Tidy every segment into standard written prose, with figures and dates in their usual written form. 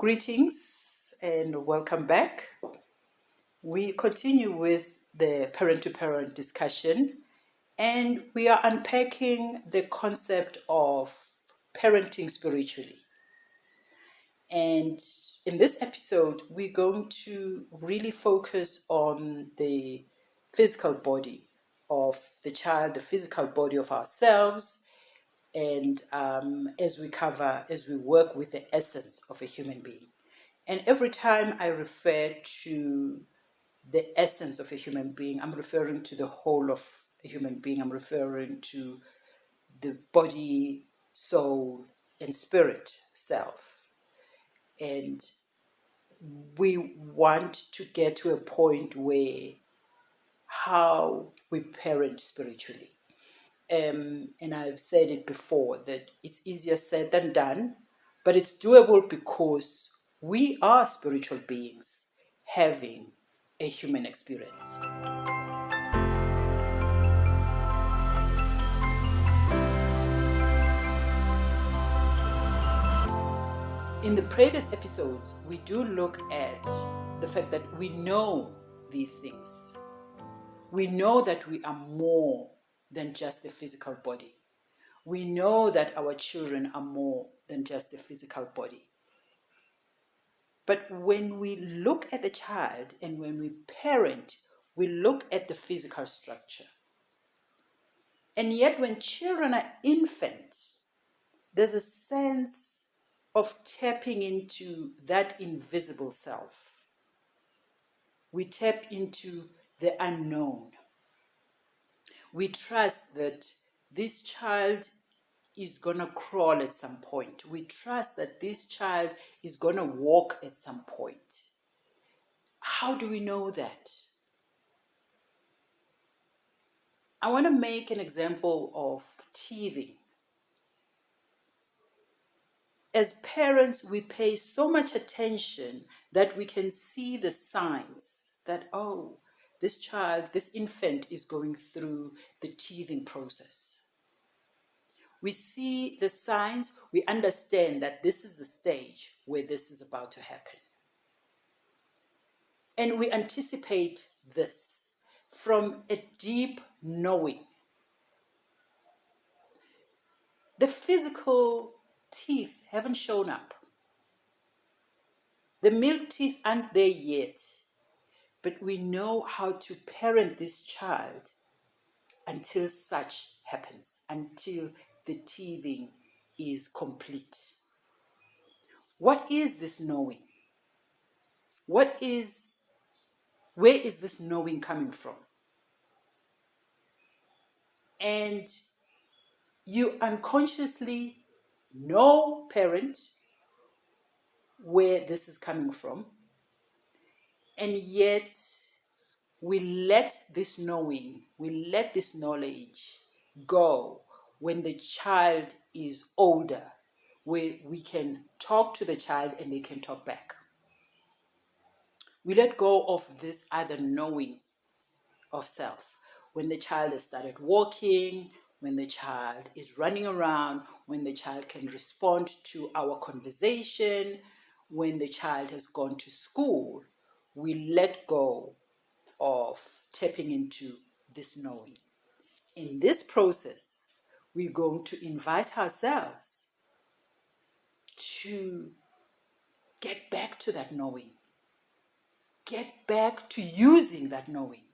Greetings and welcome back. We continue with the parent to parent discussion, and we are unpacking the concept of parenting spiritually. And in this episode, we're going to really focus on the physical body of the child, the physical body of ourselves, and as we work with the essence of a human being. And every time I refer to the essence of a human being, I'm referring to the whole of a human being. I'm referring to the body, soul, and spirit self. And we want to get to a point where how we parent spiritually. And I've said it before that it's easier said than done, but it's doable because we are spiritual beings having a human experience. In the previous episodes, we do look at the fact that we know these things. We know that we are more than just the physical body. We know that our children are more than just the physical body. But when we look at the child and when we parent, we look at the physical structure. And yet when children are infants, there's a sense of tapping into that invisible self. We tap into the unknown. We trust that this child is going to crawl at some point. We trust that this child is going to walk at some point. How do we know that? I want to make an example of teething. As parents, we pay so much attention that we can see the signs that, oh, this child, this infant is going through the teething process. We see the signs, we understand that this is the stage where this is about to happen. And we anticipate this from a deep knowing. The physical teeth haven't shown up. The milk teeth aren't there yet, but we know how to parent this child until such happens, until the teething is complete. What is this knowing? Where is this knowing coming from? And you unconsciously know, parent, where this is coming from, and yet we let this knowing, we let this knowledge go when the child is older, where we can talk to the child and they can talk back. We let go of this other knowing of self. When the child has started walking, when the child is running around, when the child can respond to our conversation, when the child has gone to school, we let go of tapping into this knowing. In this process, we're going to invite ourselves to get back to that knowing, get back to using that knowing,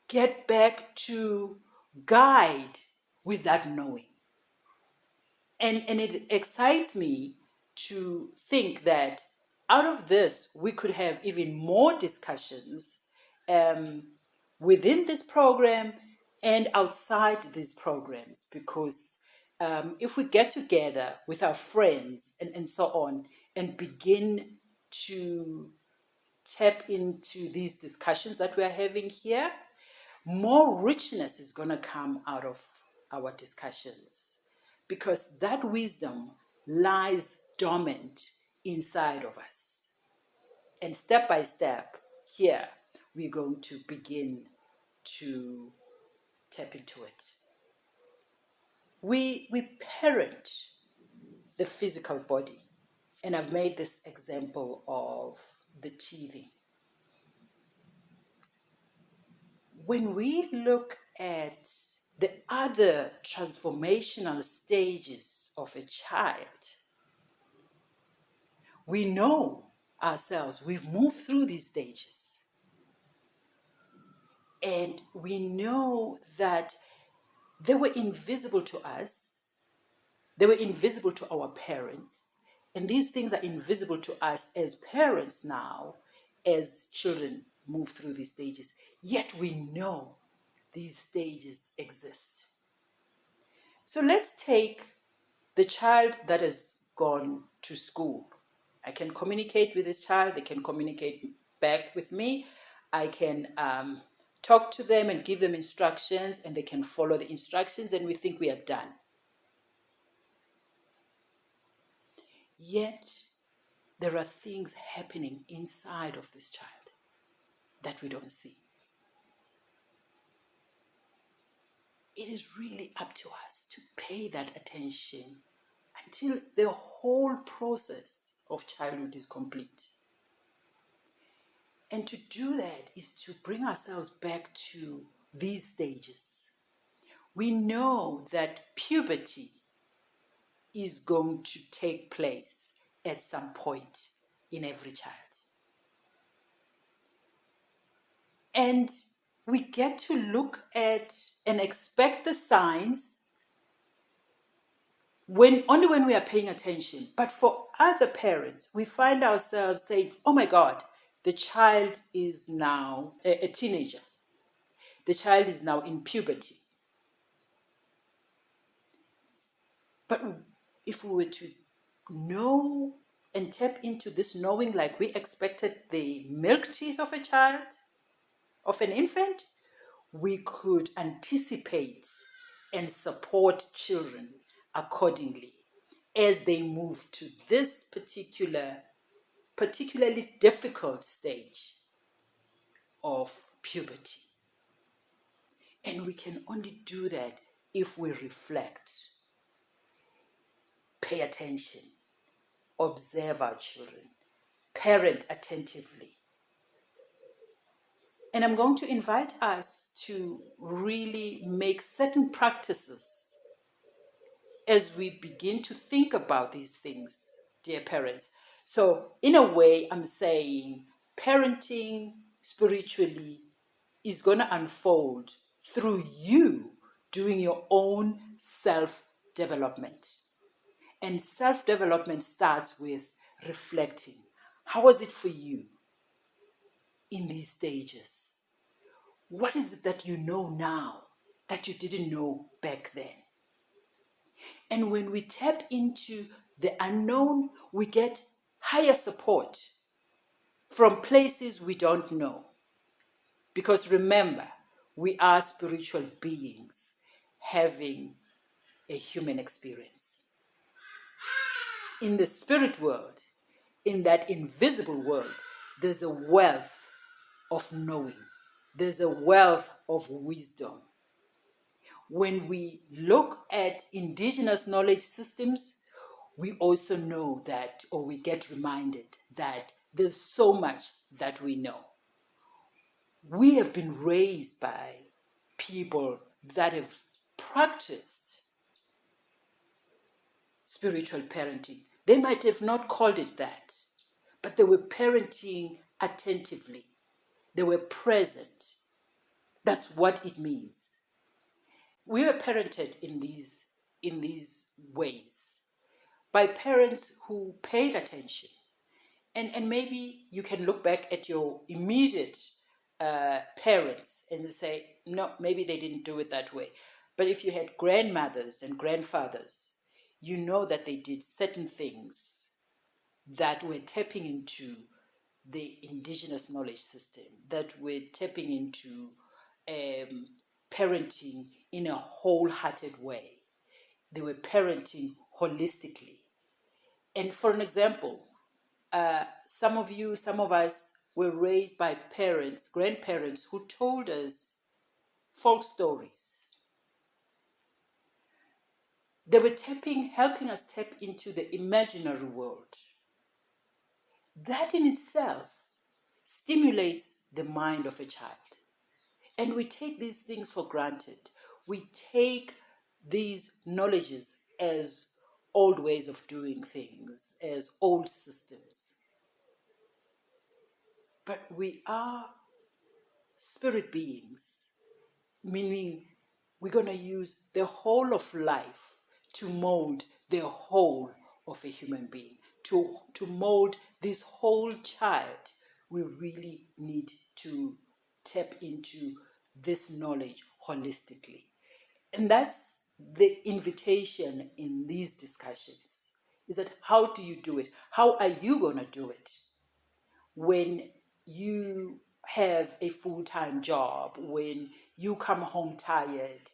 get back to guide with that knowing. And it excites me to think that out of this, we could have even more discussions within this program and outside these programs, because if we get together with our friends and so on and begin to tap into these discussions that we are having here, more richness is going to come out of our discussions, because that wisdom lies dormant inside of us. And step by step, here, we're going to begin to tap into it. We parent the physical body, And I've made this example of the teething. When we look at the other transformational stages of a child, we know ourselves, we've moved through these stages. And we know that they were invisible to us, they were invisible to our parents, and these things are invisible to us as parents now, as children move through these stages. Yet we know these stages exist. So let's take the child that has gone to school. I can communicate with this child, they can communicate back with me. I can talk to them and give them instructions, and they can follow the instructions, and we think we are done. Yet, there are things happening inside of this child that we don't see. It is really up to us to pay that attention until the whole process of childhood is complete. And to do that is to bring ourselves back to these stages. We know that puberty is going to take place at some point in every child. And we get to look at and expect the signs only when we are paying attention. But for other parents, we find ourselves saying, oh my God, the child is now a teenager. The child is now in puberty. But if we were to know and tap into this knowing like we expected the milk teeth of a child, of an infant, we could anticipate and support children accordingly as they move to this particularly difficult stage of puberty. And we can only do that if we reflect, pay attention, observe our children, parent attentively. And I'm going to invite us to really make certain practices as we begin to think about these things, dear parents. So, in a way, I'm saying parenting spiritually is going to unfold through you doing your own self-development. And self-development starts with reflecting. How was it for you in these stages? What is it that you know now that you didn't know back then? And when we tap into the unknown, we get higher support from places we don't know. Because remember, we are spiritual beings having a human experience. In the spirit world, in that invisible world, there's a wealth of knowing. There's a wealth of wisdom. When we look at indigenous knowledge systems, we also know that, or we get reminded that there's so much that we know. We have been raised by people that have practiced spiritual parenting. They might have not called it that, but they were parenting attentively. They were present. That's what it means. We were parented in these ways by parents who paid attention. And maybe you can look back at your immediate parents and say, no, maybe they didn't do it that way. But if you had grandmothers and grandfathers, you know that they did certain things that were tapping into the indigenous knowledge system, that were tapping into parenting in a wholehearted way. They were parenting holistically. And for an example, some of us were raised by parents, grandparents who told us folk stories. They were helping us tap into the imaginary world. that in itself stimulates the mind of a child. And we take these things for granted. We take these knowledges as old ways of doing things, as old systems. But we are spirit beings, meaning we're going to use the whole of life to mold the whole of a human being. To mold this whole child, we really need to tap into this knowledge holistically. And that's the invitation in these discussions, is that how do you do it? How are you going to do it when you have a full-time job, when you come home tired,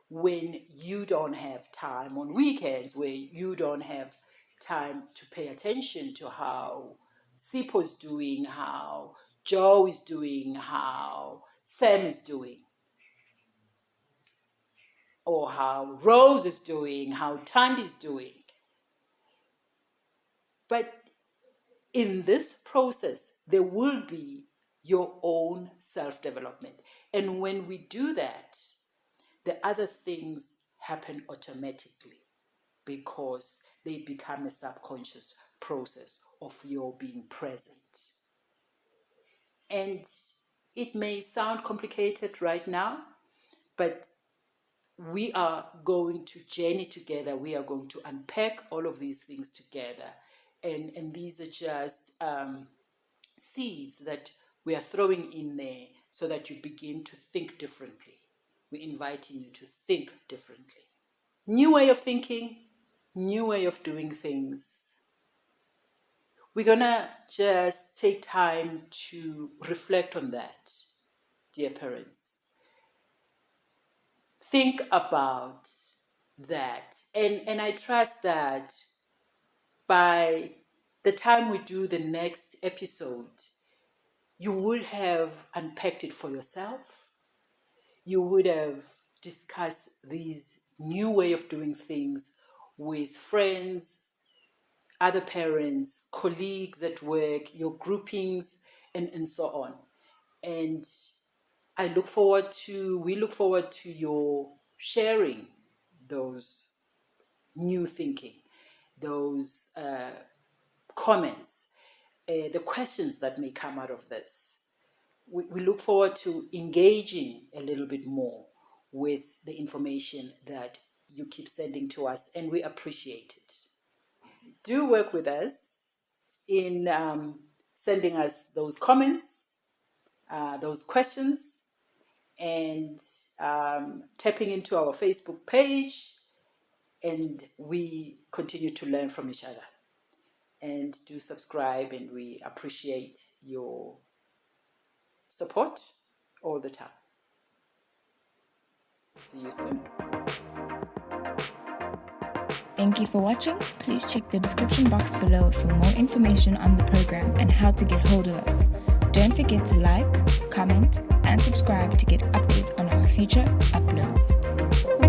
when you don't have time on weekends, where you don't have time to pay attention to how Sipo's doing, how Joe is doing, how Sam is doing, or how Rose is doing, how Tandi's doing. But in this process, there will be your own self-development. And when we do that, the other things happen automatically because they become a subconscious process of your being present. And it may sound complicated right now, but we are going to journey together. We are going to unpack all of these things together. And these are just seeds that we are throwing in there so that you begin to think differently. We're inviting you to think differently. New way of thinking, new way of doing things. We're going to just take time to reflect on that, dear parents. Think about that. And I trust that by the time we do the next episode, you would have unpacked it for yourself. You would have discussed these new way of doing things with friends, other parents, colleagues at work, your groupings, and so on. And we look forward to your sharing those new thinking, those comments, the questions that may come out of this. We look forward to engaging a little bit more with the information that you keep sending to us, and we appreciate it. Do work with us in sending us those comments, those questions, and tapping into our Facebook page, and we continue to learn from each other. And do subscribe, and we appreciate your support all the time. See you soon. Thank you for watching. Please check the description box below for more information on the program and how to get hold of us. Don't forget to like, comment, and subscribe to get updates on our future uploads.